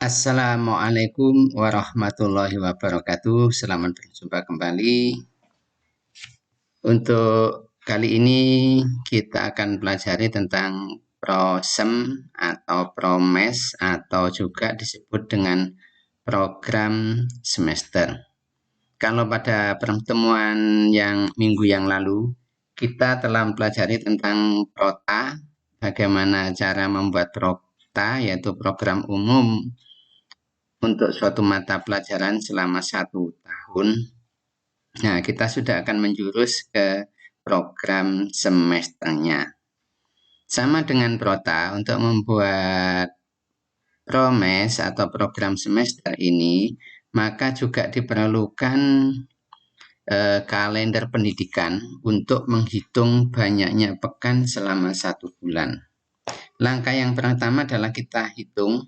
Assalamualaikum warahmatullahi wabarakatuh. Selamat berjumpa kembali. Untuk kali ini kita akan pelajari tentang prosem atau promes atau juga disebut dengan program semester. Kalau pada pertemuan yang minggu yang lalu kita telah mempelajari tentang prota, bagaimana cara membuat prota yaitu program umum untuk suatu mata pelajaran selama 1 tahun. Nah, kita sudah akan menjurus ke program semesternya. Sama dengan prota, untuk membuat promes atau program semester ini, maka juga diperlukan kalender pendidikan untuk menghitung banyaknya pekan selama 1 bulan. Langkah yang pertama adalah kita hitung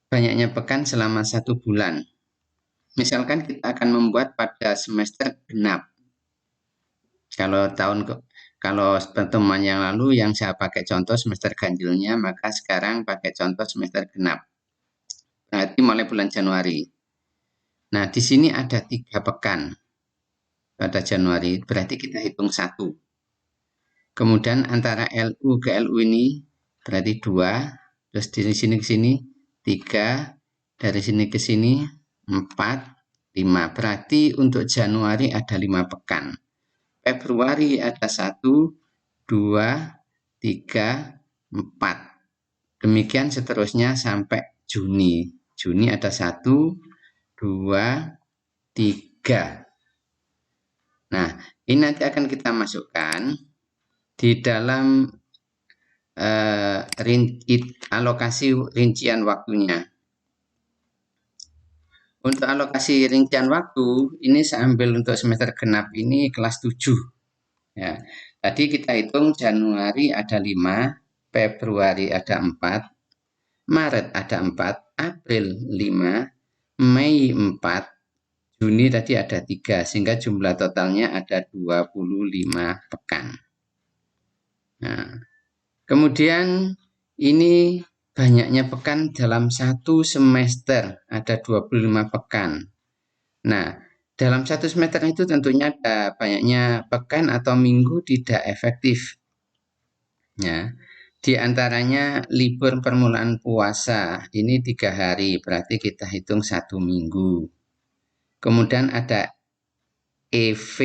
banyaknya pekan selama 1 bulan. Misalkan kita akan membuat pada semester genap. Kalau pertemuan yang lalu yang saya pakai contoh semester ganjilnya, maka sekarang pakai contoh semester genap. Berarti mulai bulan Januari. Nah, di sini ada 3 pekan pada Januari, berarti kita hitung 1. Kemudian antara LU ke LU ini berarti 2, terus dari sini ke sini 3, dari sini ke sini 4, 5. Berarti untuk Januari ada 5 pekan. Februari ada 1, 2, 3, 4. Demikian seterusnya sampai Juni. Juni ada 1, 2, 3. Nah, ini nanti akan kita masukkan di dalam alokasi rincian waktunya. Untuk alokasi rincian waktu, ini saya ambil untuk semester genap ini kelas 7. Ya. Tadi kita hitung Januari ada 5, Februari ada 4, Maret ada 4, April 5, Mei 4, Juni tadi ada 3, sehingga jumlah totalnya ada 25 pekan. Nah, kemudian ini banyaknya pekan dalam 1 semester, ada 25 pekan. Nah, dalam 1 semester itu tentunya ada banyaknya pekan atau minggu tidak efektif. Ya, di antaranya libur permulaan puasa, ini 3 hari, berarti kita hitung 1 minggu. Kemudian ada EV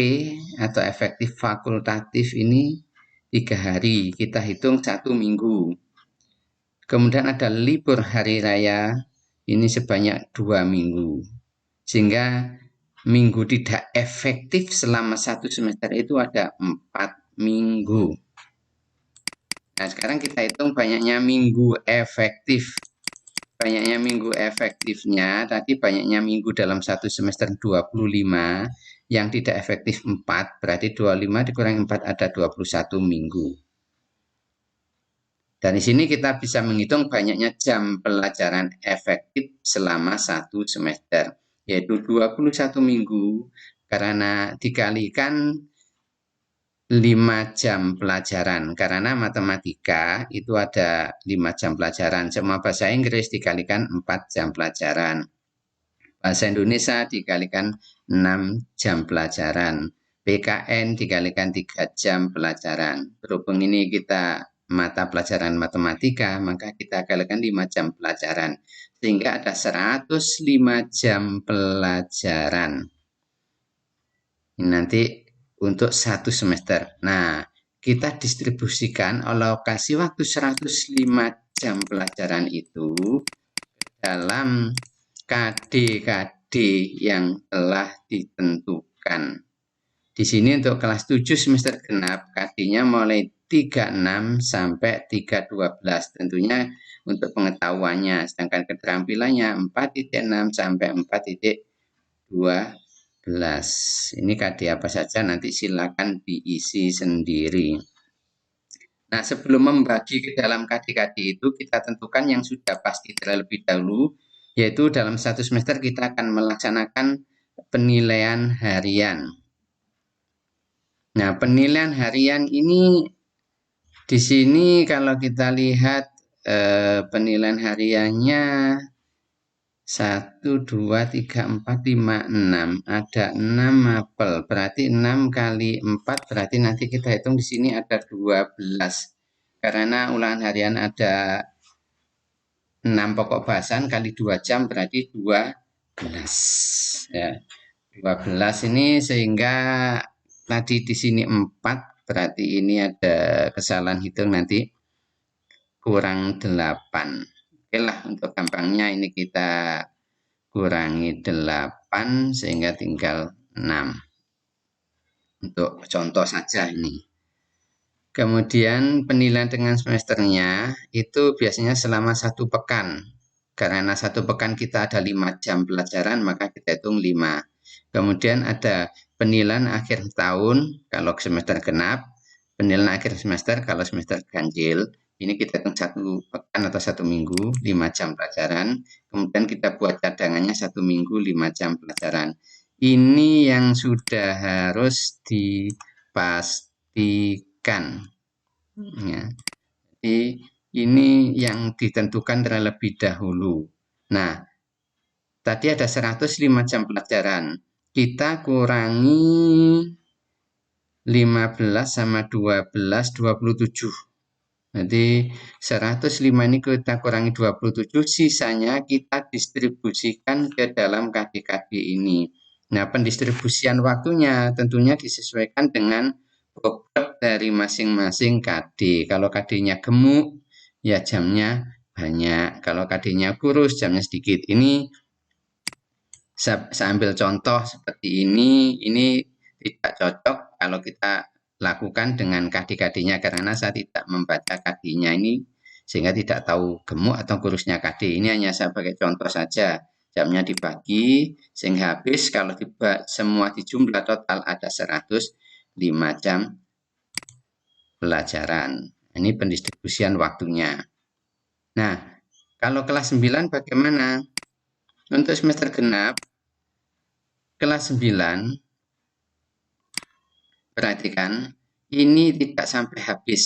atau efektif fakultatif ini 3 hari, kita hitung 1 minggu. Kemudian ada libur hari raya, ini sebanyak 2 minggu. Sehingga minggu tidak efektif selama 1 semester itu ada 4 minggu. Nah, sekarang kita hitung banyaknya minggu efektif. Banyaknya minggu efektifnya, tadi banyaknya minggu dalam 1 semester 25, yang tidak efektif 4, berarti 25 dikurangi 4 ada 21 minggu. Dari sini kita bisa menghitung banyaknya jam pelajaran efektif selama 1 semester, yaitu 21 minggu, karena dikalikan 5 jam pelajaran. Karena matematika itu ada 5 jam pelajaran. Semua bahasa Inggris dikalikan 4 jam pelajaran. Bahasa Indonesia dikalikan 6 jam pelajaran. PKN dikalikan 3 jam pelajaran. Berhubung ini kita mata pelajaran matematika, maka kita kalikan 5 jam pelajaran. Sehingga ada 105 jam pelajaran. Ini nanti untuk 1 semester. Nah, kita distribusikan alokasi waktu 105 jam pelajaran itu dalam KD-KD yang telah ditentukan. Di sini untuk kelas 7 semester genap, KD-nya mulai 36 sampai 312. Tentunya untuk pengetahuannya, sedangkan keterampilannya 4.6 sampai 4.12. Ini KD apa saja nanti silakan diisi sendiri. Nah, sebelum membagi ke dalam KD-KD itu, kita tentukan yang sudah pasti terlebih dahulu, yaitu dalam 1 semester kita akan melaksanakan penilaian harian. Nah, penilaian harian ini di sini kalau kita lihat penilaian hariannya 1, 2, 3, 4, 5, 6. Ada 6 mapel. Berarti 6 kali 4 berarti nanti kita hitung di sini ada 12. Karena ulangan harian ada 6 pokok bahasan kali 2 jam berarti 12. Ya. 12 ini sehingga tadi di sini 4 berarti ini ada kesalahan hitung nanti kurang 8. Oke lah, untuk gampangnya ini kita kurangi 8 sehingga tinggal 6. Untuk contoh saja ini. Kemudian penilaian dengan semesternya itu biasanya selama 1 pekan. Karena 1 pekan kita ada 5 jam pelajaran, maka kita hitung 5. Kemudian ada penilaian akhir tahun kalau semester genap, penilaian akhir semester kalau semester ganjil. Ini kita hitung 1 pekan atau 1 minggu, 5 jam pelajaran. Kemudian kita buat cadangannya 1 minggu, 5 jam pelajaran. Ini yang sudah harus dipastikan. Ya. Jadi ini yang ditentukan terlebih dahulu. Nah, tadi ada 105 jam pelajaran. Kita kurangi 15 sama 12, 27. Jadi 105 ini kita kurangi 27, sisanya kita distribusikan ke dalam KD-KD ini. Nah, pendistribusian waktunya tentunya disesuaikan dengan bobot dari masing-masing KD. Kalau KD-nya gemuk, ya jamnya banyak. Kalau KD-nya kurus, jamnya sedikit. Ini saya ambil contoh seperti ini tidak cocok kalau kita lakukan dengan KD-KD-nya karena saya tidak membaca KD-nya ini sehingga tidak tahu gemuk atau kurusnya KD. Ini hanya saya pakai contoh saja. Jamnya dibagi sehingga habis kalau semua dijumlah total ada 105 jam pelajaran. Ini pendistribusian waktunya. Nah, kalau kelas 9 bagaimana? Untuk semester genap kelas 9 perhatikan, ini tidak sampai habis.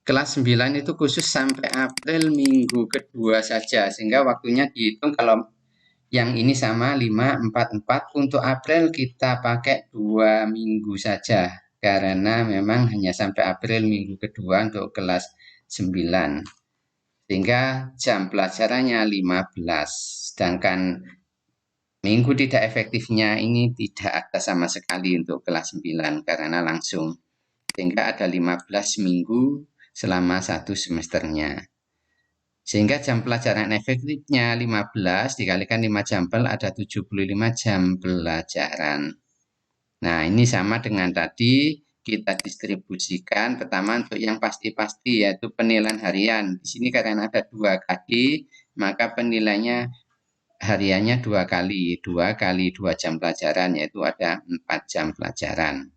Kelas 9 itu khusus sampai April minggu kedua saja, sehingga waktunya dihitung kalau yang ini sama 5, 4, 4. Untuk April kita pakai 2 minggu saja, karena memang hanya sampai April minggu kedua untuk kelas 9. Sehingga jam pelajarannya 15, sedangkan minggu tidak efektifnya ini tidak ada sama sekali untuk kelas 9 karena langsung. Sehingga ada 15 minggu selama 1 semesternya. Sehingga jam pelajaran efektifnya 15 dikalikan 5 jam ada 75 jam pelajaran. Nah, ini sama dengan tadi kita distribusikan pertama untuk yang pasti-pasti yaitu penilaian harian. Di sini karena ada 2 KD, maka penilaiannya hariannya 2 kali 2 jam pelajaran, yaitu ada 4 jam pelajaran.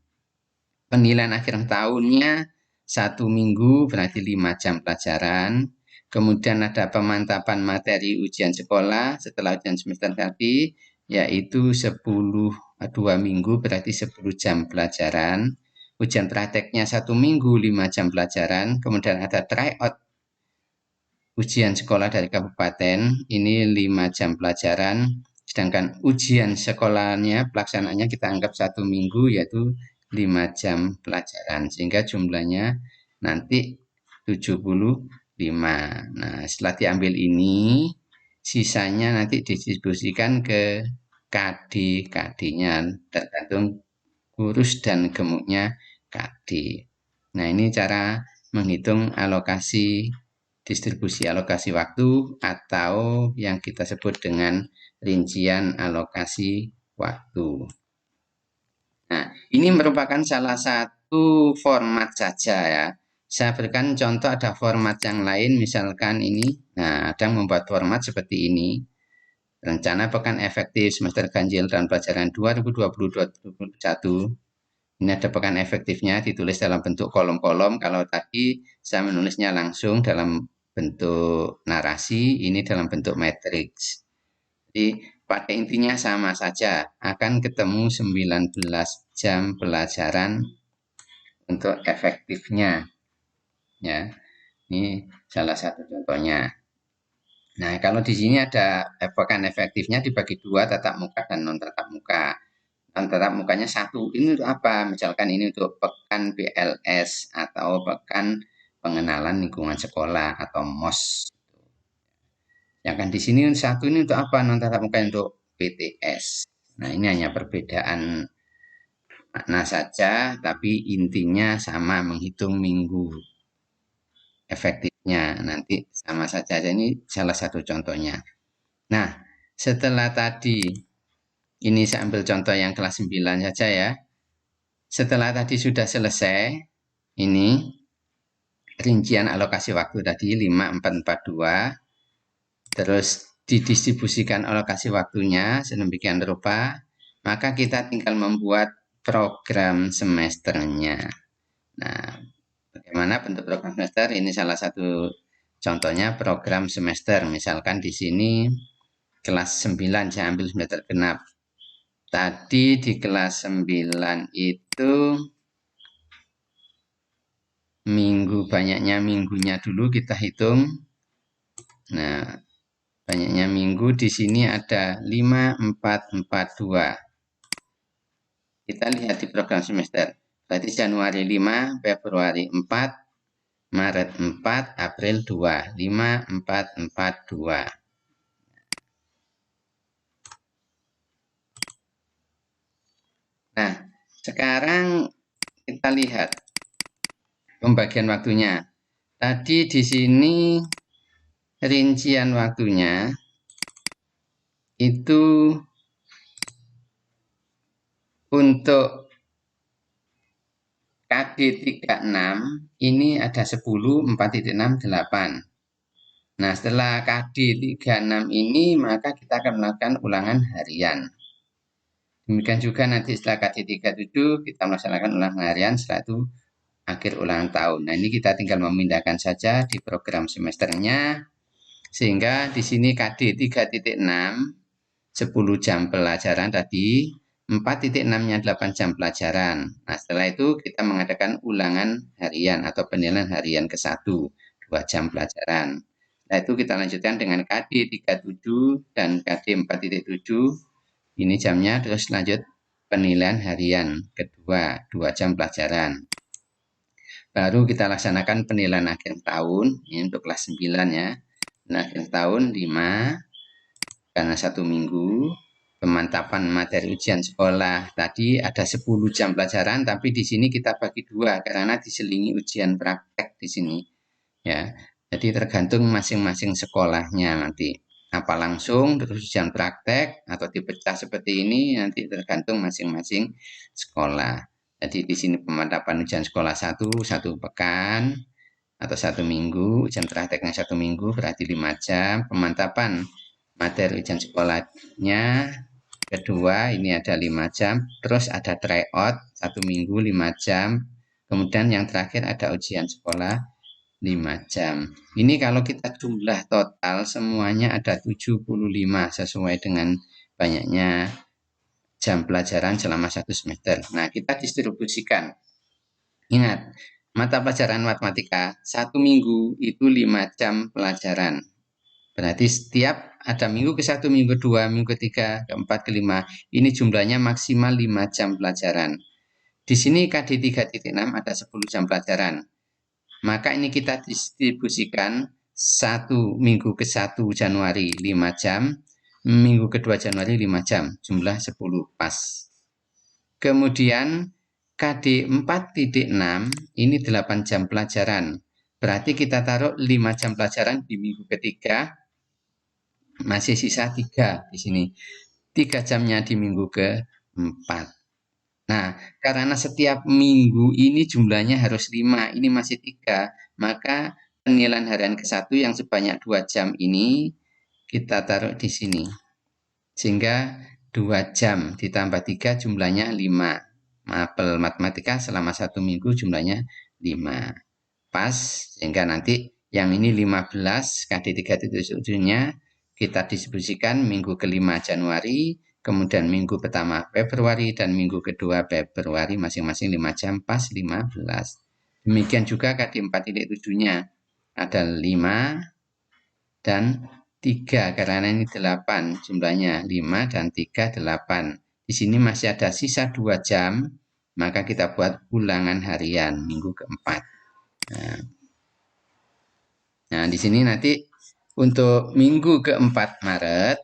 Penilaian akhir tahunnya 1 minggu berarti 5 jam pelajaran. Kemudian ada pemantapan materi ujian sekolah setelah ujian semester tadi, yaitu 2 minggu berarti 10 jam pelajaran. Ujian prakteknya 1 minggu 5 jam pelajaran. Kemudian ada tryout ujian sekolah dari kabupaten, ini 5 jam pelajaran. Sedangkan ujian sekolahnya, pelaksanaannya kita anggap 1 minggu, yaitu 5 jam pelajaran. Sehingga jumlahnya nanti 75. Nah, setelah diambil ini, sisanya nanti didistribusikan ke KD-KD-nya, tergantung kurus dan gemuknya KD. Nah, ini cara menghitung alokasi distribusi alokasi waktu atau yang kita sebut dengan rincian alokasi waktu. Nah, ini merupakan salah satu format saja ya. Saya berikan contoh ada format yang lain, misalkan ini. Nah, ada yang membuat format seperti ini. Rencana pekan efektif semester ganjil tahun pelajaran 2020-2021. Ini ada pekan efektifnya ditulis dalam bentuk kolom-kolom. Kalau tadi saya menulisnya langsung dalam bentuk narasi, ini dalam bentuk matriks. Jadi pada intinya sama saja, akan ketemu 19 jam pelajaran untuk efektifnya. Ya, ini salah satu contohnya. Nah, kalau di sini ada pekan efektifnya dibagi dua, tatap muka dan non tatap muka. Non tatap mukanya satu. Ini untuk apa? Misalkan ini untuk pekan BLS atau pekan pengenalan lingkungan sekolah atau MOS. Yang kan di sini satu ini untuk apa? Non tatap muka untuk PTS. Nah, ini hanya perbedaan makna saja, tapi intinya sama, menghitung minggu efektifnya. Nanti sama saja. Ini salah satu contohnya. Nah, setelah tadi, ini saya ambil contoh yang kelas 9 saja ya. Setelah tadi sudah selesai, ini rincian alokasi waktu tadi 5442, terus didistribusikan alokasi waktunya sedemikian rupa, maka kita tinggal membuat program semesternya. Nah, bagaimana bentuk program semester? Ini salah satu contohnya program semester. Misalkan di sini kelas 9 saya ambil semester genap. Tadi di kelas 9 itu minggu, banyaknya minggunya dulu kita hitung. Nah, banyaknya minggu di sini ada 5442. Kita lihat di program semester. Berarti Januari 5, Februari 4, Maret 4, April 2. 5442. Nah, sekarang kita lihat pembagian waktunya. Tadi di sini rincian waktunya itu untuk KD 36 ini ada 10, 4.6, 8. Nah, setelah KD 36 ini maka kita akan melakukan ulangan harian. Demikian juga nanti setelah KD 37 kita melaksanakan ulangan harian, setelah itu akhir ulangan tahun. Nah, ini kita tinggal memindahkan saja di program semesternya, sehingga di sini KD 3.6 10 jam pelajaran tadi, 4.6-nya 8 jam pelajaran. Nah, setelah itu kita mengadakan ulangan harian atau penilaian harian ke-1, 2 jam pelajaran. Nah, itu kita lanjutkan dengan KD 37 dan KD 4.7. Ini jamnya, terus lanjut penilaian harian kedua, 2 jam pelajaran. Baru kita laksanakan penilaian akhir tahun, ini untuk kelas 9 ya. Nah, akhir tahun 5, karena 1 minggu. Pemantapan materi ujian sekolah tadi ada 10 jam pelajaran, tapi di sini kita bagi dua karena diselingi ujian praktek di sini ya. Jadi tergantung masing-masing sekolahnya nanti. Apa langsung terus ujian praktek atau dipecah seperti ini, nanti tergantung masing-masing sekolah. Jadi di sini pemantapan ujian sekolah satu pekan atau 1 minggu, ujian prakteknya 1 minggu berarti 5 jam. Pemantapan materi ujian sekolahnya kedua ini ada 5 jam, terus ada tryout 1 minggu 5 jam, kemudian yang terakhir ada ujian sekolah 5 jam. Ini kalau kita jumlah total semuanya ada 75 sesuai dengan banyaknya jam pelajaran selama 1 semester. Nah, kita distribusikan. Ingat, mata pelajaran matematika 1 minggu itu 5 jam pelajaran. Berarti setiap ada minggu ke-1, minggu ke-2, minggu ke-3, ke-4, ke-5. Ini jumlahnya maksimal 5 jam pelajaran. Di sini KD 3.6 ada 10 jam pelajaran. Maka ini kita distribusikan 1 minggu ke-1 Januari 5 jam, minggu ke-2 Januari 5 jam, jumlah 10 pas. Kemudian KD 4.6 ini 8 jam pelajaran. Berarti kita taruh 5 jam pelajaran di minggu ketiga, masih sisa 3 di sini. 3 jamnya di minggu ke-4. Nah, karena setiap minggu ini jumlahnya harus 5, ini masih 3, maka penilaian harian ke-1 yang sebanyak 2 jam ini kita taruh di sini. Sehingga 2 jam ditambah 3 jumlahnya 5. Mapel matematika selama 1 minggu jumlahnya 5. Pas, sehingga nanti yang ini 15, KD 3.7-nya kita distribusikan minggu ke-5 Januari, kemudian minggu pertama Februari, dan minggu kedua Februari masing-masing 5 jam pas 15. Demikian juga KD 4.7-nya ada 5 dan 3 karena ini 8 jumlahnya 5 dan 3 8. Di sini masih ada sisa 2 jam, maka kita buat ulangan harian minggu keempat. Nah, di sini nanti untuk minggu keempat Maret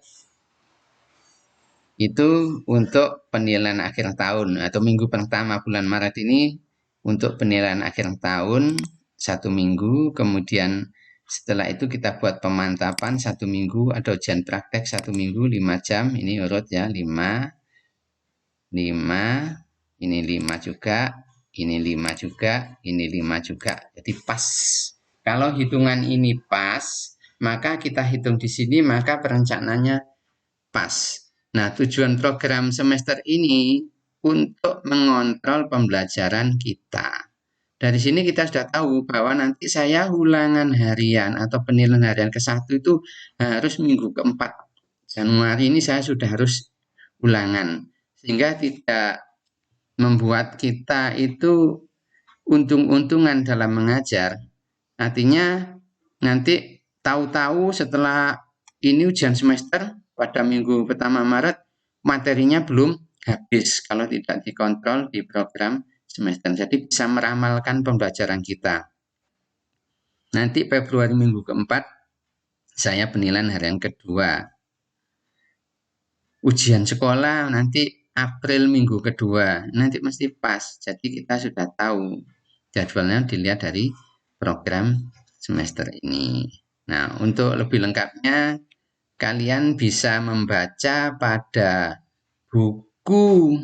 itu untuk penilaian akhir tahun atau minggu pertama bulan Maret ini untuk penilaian akhir tahun 1 minggu, kemudian setelah itu kita buat pemantapan 1 minggu atau ujian praktek 1 minggu 5 jam, ini urut ya 5, 5, ini 5 juga, ini 5 juga, ini 5 juga, jadi pas. Kalau hitungan ini pas, maka kita hitung di sini, maka perencanaannya pas. Nah, tujuan program semester ini untuk mengontrol pembelajaran kita. Dari sini kita sudah tahu bahwa nanti saya ulangan harian atau penilaian harian ke-1 itu harus minggu keempat. Januari ini saya sudah harus ulangan. Sehingga tidak membuat kita itu untung-untungan dalam mengajar. Artinya nanti tahu-tahu setelah ini ujian semester pada minggu pertama Maret, materinya belum habis kalau tidak dikontrol di program semester. Jadi bisa meramalkan pembelajaran kita. Nanti Februari minggu keempat, saya penilaian harian kedua. Ujian sekolah nanti April minggu kedua, nanti mesti pas. Jadi kita sudah tahu jadwalnya dilihat dari program semester ini. Nah, untuk lebih lengkapnya, kalian bisa membaca pada buku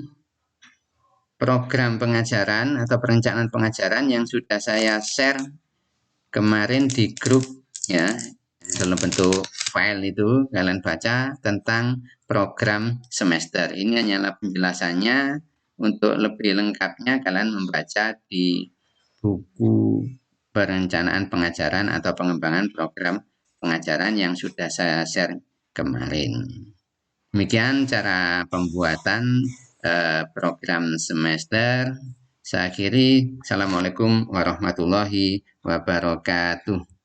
program pengajaran atau perencanaan pengajaran yang sudah saya share kemarin di grup ya, dalam bentuk file itu kalian baca tentang program semester. Ini hanyalah penjelasannya. Untuk lebih lengkapnya kalian membaca di buku perencanaan pengajaran atau pengembangan program pengajaran yang sudah saya share kemarin. Demikian cara pembuatan program semester. Saya akhiri. Assalamualaikum warahmatullahi wabarakatuh.